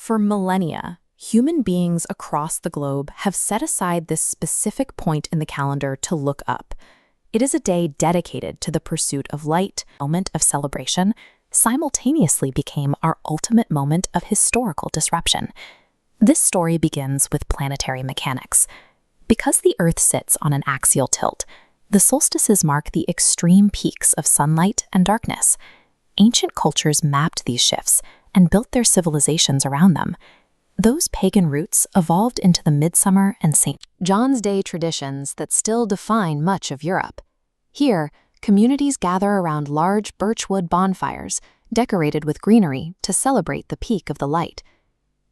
For millennia, human beings across the globe have set aside this specific point in the calendar to look up. It is a day dedicated to the pursuit of light. Moment of celebration simultaneously became our ultimate moment of historical disruption. This story begins with planetary mechanics. Because the Earth sits on an axial tilt, the solstices mark the extreme peaks of sunlight and darkness. Ancient cultures mapped these shifts and built their civilizations around them. Those pagan roots evolved into the Midsummer and St. John's Day traditions that still define much of Europe. Here, communities gather around large birchwood bonfires, decorated with greenery, to celebrate the peak of the light.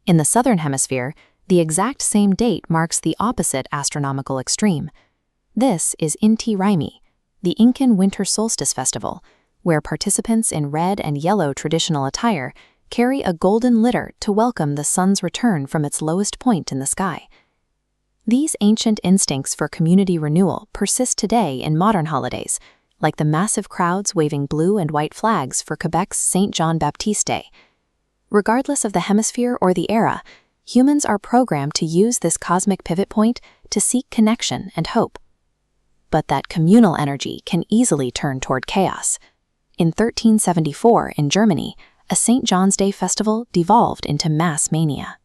In the Southern Hemisphere, the exact same date marks the opposite astronomical extreme. This is Inti Raymi, the Incan winter solstice festival, where participants in red and yellow traditional attire carry a golden litter to welcome the sun's return from its lowest point in the sky. These ancient instincts for community renewal persist today in modern holidays, like the massive crowds waving blue and white flags for Quebec's St. John Baptiste Day. Regardless of the hemisphere or the era, humans are programmed to use this cosmic pivot point to seek connection and hope. But that communal energy can easily turn toward chaos. In 1374, in Germany, a St. John's Day festival devolved into mass mania.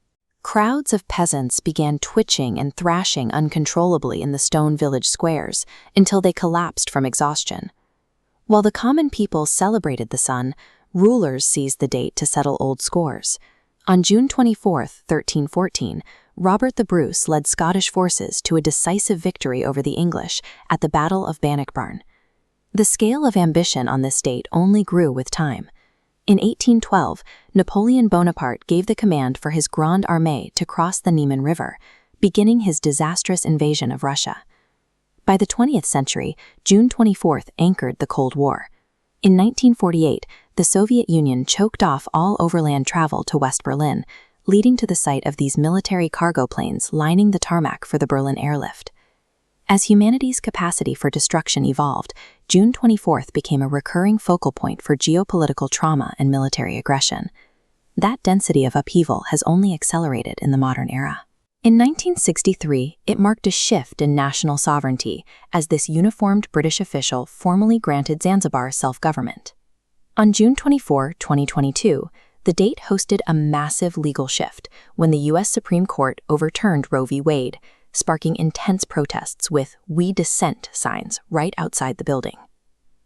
Crowds of peasants began twitching and thrashing uncontrollably in the stone village squares until they collapsed from exhaustion. While the common people celebrated the sun, rulers seized the date to settle old scores. On June 24, 1314, Robert the Bruce led Scottish forces to a decisive victory over the English at the Battle of Bannockburn. The scale of ambition on this date only grew with time. In 1812, Napoleon Bonaparte gave the command for his Grande Armée to cross the Niemen River, beginning his disastrous invasion of Russia. By the 20th century, June 24th anchored the Cold War. In 1948, the Soviet Union choked off all overland travel to West Berlin, leading to the sight of these military cargo planes lining the tarmac for the Berlin airlift. As humanity's capacity for destruction evolved, June 24th became a recurring focal point for geopolitical trauma and military aggression. That density of upheaval has only accelerated in the modern era. In 1963, it marked a shift in national sovereignty as this uniformed British official formally granted Zanzibar self-government. On June 24, 2022, the date hosted a massive legal shift when the U.S. Supreme Court overturned Roe v. Wade, sparking intense protests with "We Dissent" signs right outside the building.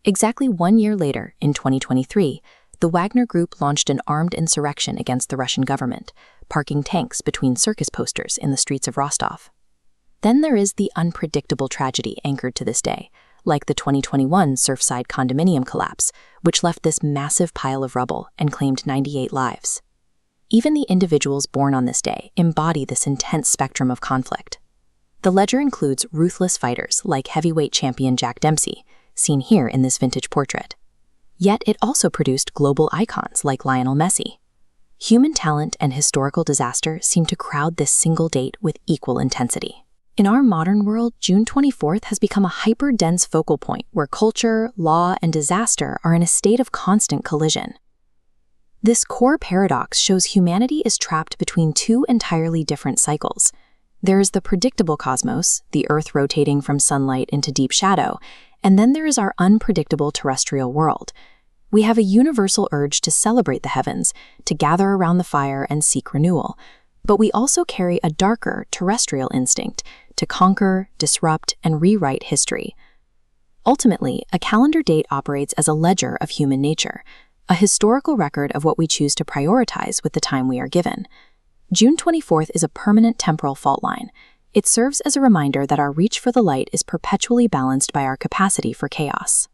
Exactly 1 year later, in 2023, the Wagner Group launched an armed insurrection against the Russian government, parking tanks between circus posters in the streets of Rostov. Then there is the unpredictable tragedy anchored to this day, like the 2021 Surfside condominium collapse, which left this massive pile of rubble and claimed 98 lives. Even the individuals born on this day embody this intense spectrum of conflict. The ledger includes ruthless fighters like heavyweight champion Jack Dempsey, seen here in this vintage portrait. Yet it also produced global icons like Lionel Messi. Human talent and historical disaster seem to crowd this single date with equal intensity. In our modern world, June 24th has become a hyper-dense focal point where culture, law, and disaster are in a state of constant collision. This core paradox shows humanity is trapped between two entirely different cycles. There is the predictable cosmos, the Earth rotating from sunlight into deep shadow, and then there is our unpredictable terrestrial world. We have a universal urge to celebrate the heavens, to gather around the fire and seek renewal, but we also carry a darker terrestrial instinct to conquer, disrupt, and rewrite history. Ultimately, a calendar date operates as a ledger of human nature, a historical record of what we choose to prioritize with the time we are given. June 24th is a permanent temporal fault line. It serves as a reminder that our reach for the light is perpetually balanced by our capacity for chaos.